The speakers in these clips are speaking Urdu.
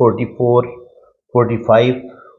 44-45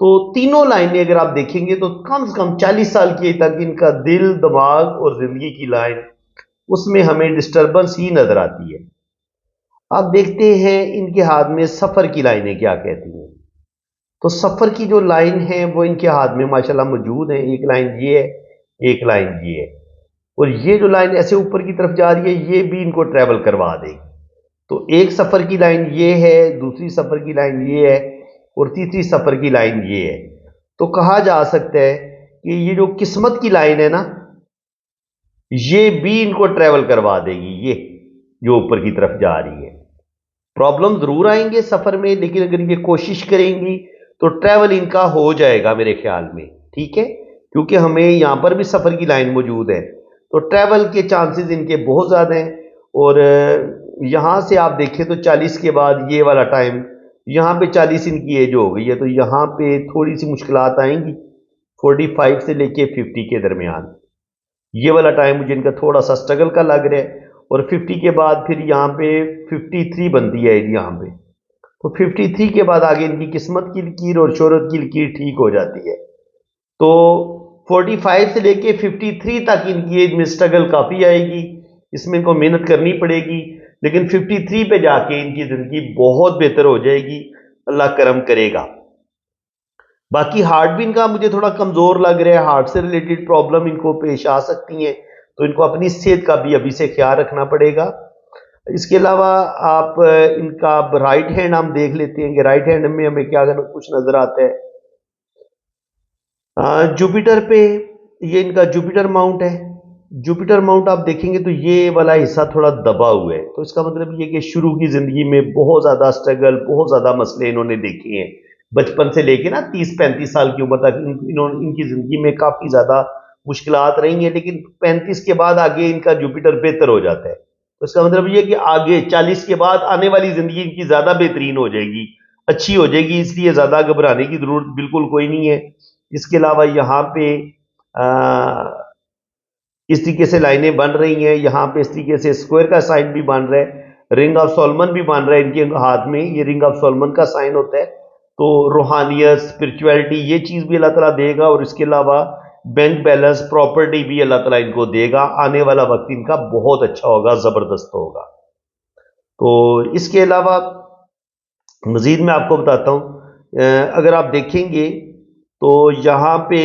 تو تینوں لائنیں اگر آپ دیکھیں گے تو کم سے کم 40 سال کی تک ان کا دل، دماغ اور زندگی کی لائن، اس میں ہمیں ڈسٹربنس ہی نظر آتی ہے۔ آپ دیکھتے ہیں ان کے ہاتھ میں سفر کی لائنیں کیا کہتی ہیں۔ تو سفر کی جو لائن ہے وہ ان کے ہاتھ میں ماشاءاللہ موجود ہے۔ ایک لائن یہ ہے، ایک لائن یہ ہے، اور یہ جو لائن ایسے اوپر کی طرف جا رہی ہے یہ بھی ان کو ٹریول کروا دے گی۔ تو ایک سفر کی لائن یہ ہے، دوسری سفر کی لائن یہ ہے، اور تیسری سفر کی لائن یہ ہے۔ تو کہا جا سکتا ہے کہ یہ جو قسمت کی لائن ہے نا، یہ بھی ان کو ٹریول کروا دے گی، یہ جو اوپر کی طرف جا رہی ہے۔ پرابلم ضرور آئیں گے سفر میں، لیکن اگر یہ کوشش کریں گی تو ٹریول ان کا ہو جائے گا میرے خیال میں، ٹھیک ہے، کیونکہ ہمیں یہاں پر بھی سفر کی لائن موجود ہے، تو ٹریول کے چانسز ان کے بہت زیادہ ہیں۔ اور یہاں سے آپ دیکھیں تو 40 کے بعد یہ والا ٹائم، یہاں پہ 40 ان کی ایج ہو گئی ہے، تو یہاں پہ تھوڑی سی مشکلات آئیں گی 45 سے لے کے 50 کے درمیان۔ یہ والا ٹائم مجھے ان کا تھوڑا سا سٹرگل کا لگ رہا ہے، اور 50 کے بعد پھر یہاں پہ 53 بنتی ہے یہاں پہ، تو 53 کے بعد آگے ان کی قسمت کی لکیر اور شہرت کی لکیر ٹھیک ہو جاتی ہے۔ تو 45 سے لے کے 53 تک ان کی ایج میں سٹرگل کافی آئے گی، اس میں ان کو محنت کرنی پڑے گی، لیکن 53 پہ جا کے ان کی زندگی بہت بہتر ہو جائے گی، اللہ کرم کرے گا۔ باقی ہارٹ بھی ان کا مجھے تھوڑا کمزور لگ رہا ہے، ہارٹ سے ریلیٹڈ پرابلم ان کو پیش آ سکتی ہیں، تو ان کو اپنی صحت کا بھی ابھی سے خیال رکھنا پڑے گا۔ اس کے علاوہ آپ ان کا رائٹ ہینڈ ہم دیکھ لیتے ہیں کہ رائٹ ہینڈ میں ہمیں کیا کچھ نظر آتا ہے۔ جوپیٹر پہ یہ ان کا جوپیٹر ماؤنٹ ہے۔ جوپیٹر ماؤنٹ آپ دیکھیں گے تو یہ والا حصہ تھوڑا دبا ہوا ہے، تو اس کا مطلب یہ کہ شروع کی زندگی میں بہت زیادہ سٹرگل، بہت زیادہ مسئلے انہوں نے دیکھے ہیں، بچپن سے لے کے نا 30-35 سال کی عمر تک ان کی زندگی میں کافی زیادہ مشکلات رہی ہیں، لیکن 35 کے بعد آگے ان کا جوپیٹر بہتر ہو جاتا ہے۔ تو اس کا مطلب یہ کہ آگے 40 کے بعد آنے والی زندگی ان کی زیادہ بہترین ہو جائے گی، اچھی ہو جائے گی، اس لیے زیادہ گھبرانے کی ضرورت بالکل کوئی نہیں ہے۔ اس کے علاوہ یہاں پہ اس طریقے سے لائنیں بن رہی ہیں، یہاں پہ اس طریقے سے اسکوائر کا سائن بھی بن رہا ہے، رنگ آف سولمن بھی بن رہا ہے ان کے ہاتھ میں، یہ رنگ آف سولمن کا سائن ہوتا ہے۔ تو روحانیت، اسپرچویلٹی، یہ چیز بھی اللہ تعالیٰ دے گا، اور اس کے علاوہ بینک بیلنس، پراپرٹی بھی اللہ تعالیٰ ان کو دے گا۔ آنے والا وقت ان کا بہت اچھا ہوگا، زبردست ہوگا۔ تو اس کے علاوہ مزید میں آپ کو بتاتا ہوں، اگر آپ دیکھیں گے تو یہاں پہ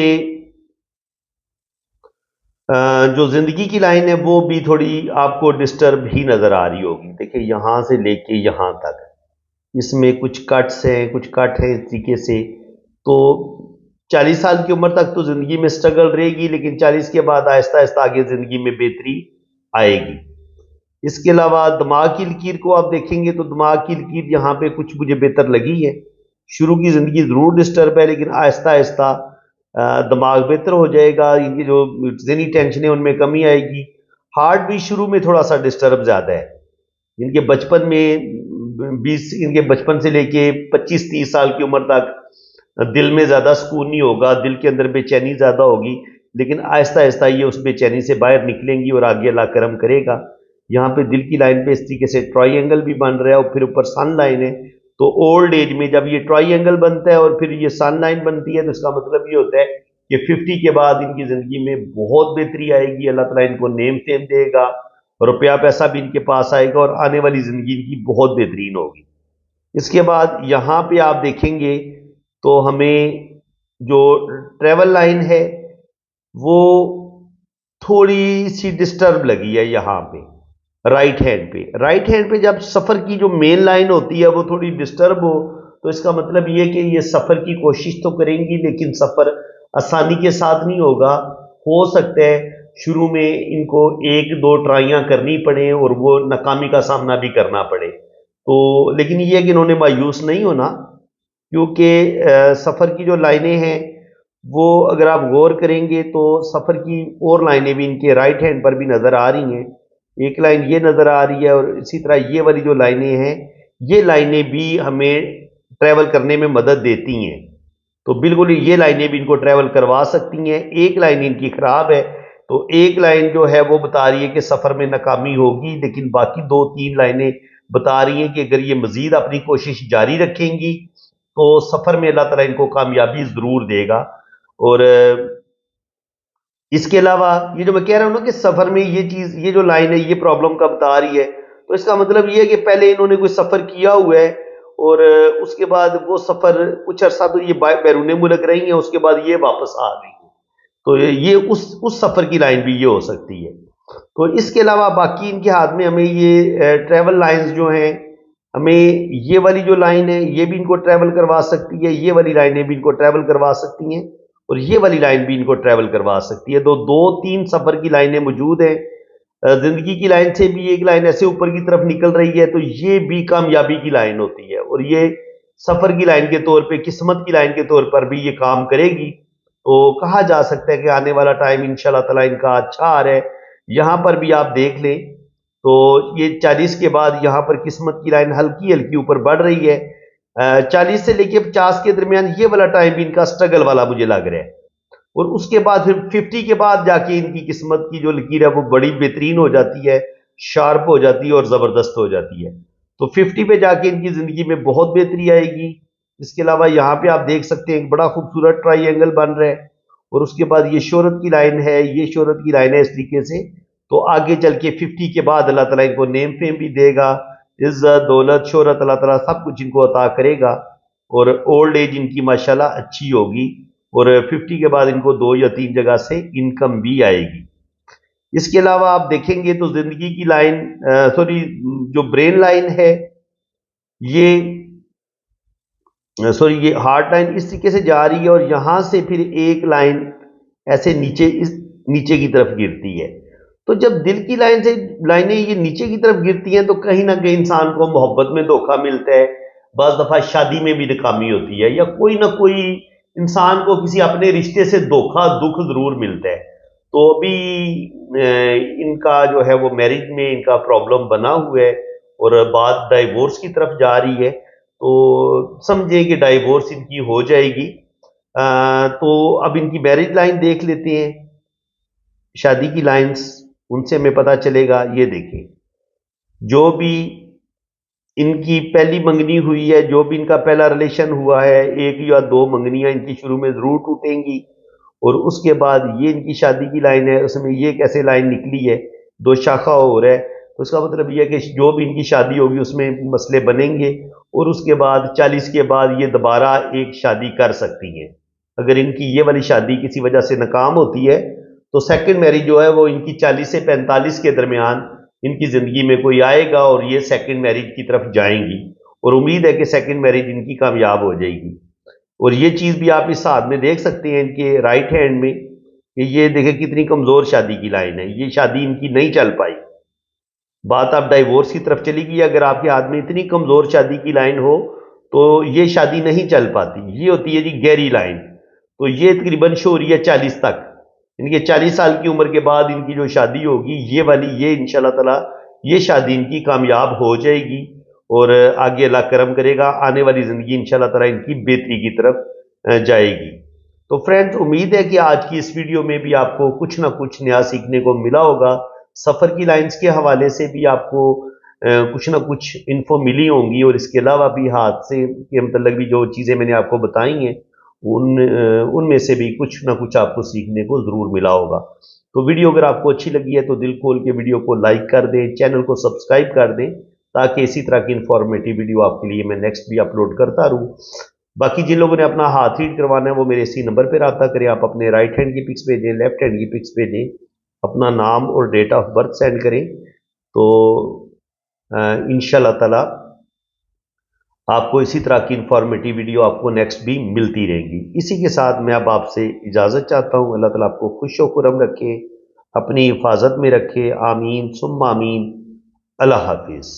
جو زندگی کی لائن ہے وہ بھی تھوڑی آپ کو ڈسٹرب ہی نظر آ رہی ہوگی۔ دیکھیں یہاں سے لے کے یہاں تک اس میں کچھ کٹس ہیں، کچھ کٹ ہیں اس طریقے سے۔ تو 40 سال کی عمر تک تو زندگی میں سٹرگل رہے گی، لیکن 40 کے بعد آہستہ آہستہ آگے زندگی میں بہتری آئے گی۔ اس کے علاوہ دماغ کی لکیر کو آپ دیکھیں گے تو دماغ کی لکیر یہاں پہ کچھ مجھے بہتر لگی ہے۔ شروع کی زندگی ضرور ڈسٹرب ہے، لیکن آہستہ آہستہ دماغ بہتر ہو جائے گا، ان کی جو ذہنی ٹینشن ہے ان میں کمی آئے گی۔ ہارٹ بھی شروع میں تھوڑا سا ڈسٹرب زیادہ ہے، ان کے بچپن میں ان کے بچپن سے لے کے 25-30 سال کی عمر تک دل میں زیادہ سکون نہیں ہوگا، دل کے اندر بے چینی زیادہ ہوگی، لیکن آہستہ آہستہ یہ اس بے چینی سے باہر نکلیں گی اور آگے اللہ کرم کرے گا۔ یہاں پہ دل کی لائن پہ اس طریقے سے ٹرائی اینگل بھی بن رہا ہے، اور پھر اوپر سن لائن ہے۔ تو اولڈ ایج میں جب یہ ٹرائی اینگل بنتا ہے اور پھر یہ سن لائن بنتی ہے، تو اس کا مطلب یہ ہوتا ہے کہ 50 کے بعد ان کی زندگی میں بہت بہتری آئے گی، اللہ تعالیٰ ان کو نیم فیم دے گا، روپیہ پیسہ بھی ان کے پاس آئے گا، اور آنے والی زندگی ان کی بہت بہترین ہوگی۔ اس کے بعد یہاں پہ آپ دیکھیں گے تو ہمیں جو ٹریول لائن ہے وہ تھوڑی سی ڈسٹرب لگی ہے یہاں پہ رائٹ ہینڈ پہ۔ رائٹ ہینڈ پہ جب سفر کی جو مین لائن ہوتی ہے وہ تھوڑی ڈسٹرب ہو، تو اس کا مطلب یہ کہ یہ سفر کی کوشش تو کریں گی، لیکن سفر آسانی کے ساتھ نہیں ہوگا۔ ہو سکتا ہے شروع میں ان کو 1-2 ٹرائیاں کرنی پڑیں اور وہ ناکامی کا سامنا بھی کرنا پڑے، تو لیکن یہ ہے کہ انہوں نے مایوس نہیں ہونا، کیونکہ سفر کی جو لائنیں ہیں وہ اگر آپ غور کریں گے تو سفر کی اور لائنیں بھی ان کے رائٹ ہینڈ پر بھی نظر آ رہی ہیں۔ ایک لائن یہ نظر آ رہی ہے، اور اسی طرح یہ والی جو لائنیں ہیں، یہ لائنیں بھی ہمیں ٹریول کرنے میں مدد دیتی ہیں۔ تو بالکل یہ لائنیں بھی ان کو ٹریول کروا سکتی ہیں۔ ایک لائن ان کی خراب ہے، تو ایک لائن جو ہے وہ بتا رہی ہے کہ سفر میں ناکامی ہوگی، لیکن باقی 2-3 لائنیں بتا رہی ہیں کہ اگر یہ مزید اپنی کوشش جاری رکھیں گی تو سفر میں اللہ تعالیٰ ان کو کامیابی ضرور دے گا۔ اور اس کے علاوہ یہ جو میں کہہ رہا ہوں نا کہ سفر میں یہ چیز، یہ جو لائن ہے یہ پرابلم کا بتا رہی ہے، تو اس کا مطلب یہ ہے کہ پہلے انہوں نے کوئی سفر کیا ہوا ہے اور اس کے بعد وہ سفر کچھ عرصہ تو یہ بیرون ملک رہی ہیں، اس کے بعد یہ واپس آ گئی ہیں، تو یہ اس سفر کی لائن بھی یہ ہو سکتی ہے۔ تو اس کے علاوہ باقی ان کے ہاتھ میں ہمیں یہ ٹریول لائنز جو ہیں، ہمیں یہ والی جو لائن ہے یہ بھی ان کو ٹریول کروا سکتی ہے، یہ والی لائنیں بھی ان کو ٹریول کروا سکتی ہیں، اور یہ والی لائن بھی ان کو ٹریول کروا سکتی ہے۔ تو دو تین سفر کی لائنیں موجود ہیں۔ زندگی کی لائن سے بھی ایک لائن ایسے اوپر کی طرف نکل رہی ہے، تو یہ بھی کامیابی کی لائن ہوتی ہے، اور یہ سفر کی لائن کے طور پہ، قسمت کی لائن کے طور پر بھی یہ کام کرے گی۔ تو کہا جا سکتا ہے کہ آنے والا ٹائم انشاءاللہ تعالیٰ ان کا اچھا آ رہا ہے۔ یہاں پر بھی آپ دیکھ لیں تو یہ 40 کے بعد یہاں پر قسمت کی لائن ہلکی ہلکی اوپر بڑھ رہی ہے۔ 40 سے لے کے 50 کے درمیان یہ والا ٹائم بھی ان کا سٹرگل والا مجھے لگ رہا ہے، اور اس کے بعد پھر 50 کے بعد جا کے ان کی قسمت کی جو لکیر ہے وہ بڑی بہترین ہو جاتی ہے، شارپ ہو جاتی ہے اور زبردست ہو جاتی ہے۔ تو 50 پہ جا کے ان کی زندگی میں بہت بہتری آئے گی۔ اس کے علاوہ یہاں پہ آپ دیکھ سکتے ہیں ایک بڑا خوبصورت ٹرائی اینگل بن رہا ہے، اور اس کے بعد یہ شہرت کی لائن ہے، یہ شہرت کی لائن ہے اس طریقے سے۔ تو آگے چل کے 50 کے بعد اللہ تعالیٰ ان کو نیم فیم بھی دے گا، عزت دولت شہرت اللہ تعالیٰ سب کچھ ان کو عطا کرے گا، اور اولڈ ایج ان کی ماشاءاللہ اچھی ہوگی، اور 50 کے بعد ان کو 2 یا 3 جگہ سے انکم بھی آئے گی۔ اس کے علاوہ آپ دیکھیں گے تو زندگی کی لائن جو برین لائن ہے یہ یہ ہارٹ لائن اس طریقے سے جا رہی ہے، اور یہاں سے پھر ایک لائن ایسے نیچے کی طرف گرتی ہے۔ تو جب دل کی لائنیں یہ نیچے کی طرف گرتی ہیں تو کہیں نہ کہیں انسان کو محبت میں دھوکہ ملتا ہے، بعض دفعہ شادی میں بھی ناکامی ہوتی ہے، یا کوئی نہ کوئی انسان کو کسی اپنے رشتے سے دھوکہ دکھ ضرور ملتا ہے۔ تو ابھی ان کا جو ہے وہ میرج میں ان کا پرابلم بنا ہوا ہے، اور بات ڈائیورس کی طرف جا رہی ہے، تو سمجھیں کہ ڈائیورس ان کی ہو جائے گی۔ تو اب ان کی میرج لائن دیکھ لیتے ہیں، شادی کی لائنز ان سے ہمیں پتہ چلے گا۔ یہ دیکھیں جو بھی ان کی پہلی منگنی ہوئی ہے، جو بھی ان کا پہلا ریلیشن ہوا ہے، 1 یا 2 منگنیاں ان کی شروع میں ضرور ٹوٹیں گی، اور اس کے بعد یہ ان کی شادی کی لائن ہے، اس میں یہ کیسے لائن نکلی ہے، 2 شاخہ ہو رہا ہے، تو اس کا مطلب یہ ہے کہ جو بھی ان کی شادی ہوگی اس میں مسئلے بنیں گے، اور اس کے بعد 40 کے بعد یہ دوبارہ ایک شادی کر سکتی ہیں۔ اگر ان کی یہ والی شادی کسی وجہ سے ناکام ہوتی ہے تو سیکنڈ میرج جو ہے وہ ان کی 40 سے 45 کے درمیان ان کی زندگی میں کوئی آئے گا، اور یہ سیکنڈ میرج کی طرف جائیں گی، اور امید ہے کہ سیکنڈ میرج ان کی کامیاب ہو جائے گی۔ اور یہ چیز بھی آپ اس ہاتھ میں دیکھ سکتے ہیں ان کے رائٹ ہینڈ میں، کہ یہ دیکھیں کتنی کمزور شادی کی لائن ہے، یہ شادی ان کی نہیں چل پائی۔ بات آپ ڈائیورس کی طرف چلی گئی، اگر آپ کے ہاتھ میں اتنی کمزور شادی کی لائن ہو تو یہ شادی نہیں چل پاتی، یہ ہوتی ہے جی گہری لائن۔ تو یہ تقریباً شو ہو رہی ہے 40 تک، ان کے 40 سال کی عمر کے بعد ان کی جو شادی ہوگی یہ والی، یہ انشاءاللہ تعالی یہ شادی ان کی کامیاب ہو جائے گی، اور آگے اللہ کرم کرے گا، آنے والی زندگی انشاءاللہ تعالی ان کی بہتری کی طرف جائے گی۔ تو فرینڈز امید ہے کہ آج کی اس ویڈیو میں بھی آپ کو کچھ نہ کچھ نیا سیکھنے کو ملا ہوگا۔ سفر کی لائنز کے حوالے سے بھی آپ کو کچھ نہ کچھ انفو ملی ہوں گی، اور اس کے علاوہ بھی ہاتھ سے کے متعلق بھی جو چیزیں میں نے آپ کو بتائی ہیں ان میں سے بھی کچھ نہ کچھ آپ کو سیکھنے کو ضرور ملا ہوگا۔ تو ویڈیو اگر آپ کو اچھی لگی ہے تو دل کھول کے ویڈیو کو لائک کر دیں، چینل کو سبسکرائب کر دیں، تاکہ اسی طرح کی انفارمیٹیو ویڈیو آپ کے لیے میں نیکسٹ بھی اپلوڈ کرتا رہوں۔ باقی جن لوگوں نے اپنا ہاتھ ریڈ کروانا ہے وہ میرے اسی نمبر پہ رابطہ کریں، آپ اپنے رائٹ ہینڈ کی پکس بھیجیں، لیفٹ ہینڈ کی پکس بھیجیں، اپنا نام اور ڈیٹ آف برتھ سینڈ کریں، تو انشاءاللہ تعالی آپ کو اسی طرح کی انفارمیٹیو ویڈیو آپ کو نیکسٹ بھی ملتی رہیں گی۔ اسی کے ساتھ میں اب آپ سے اجازت چاہتا ہوں۔ اللہ تعالیٰ آپ کو خوش و خرم رکھے، اپنی حفاظت میں رکھے، آمین ثم آمین۔ اللہ حافظ۔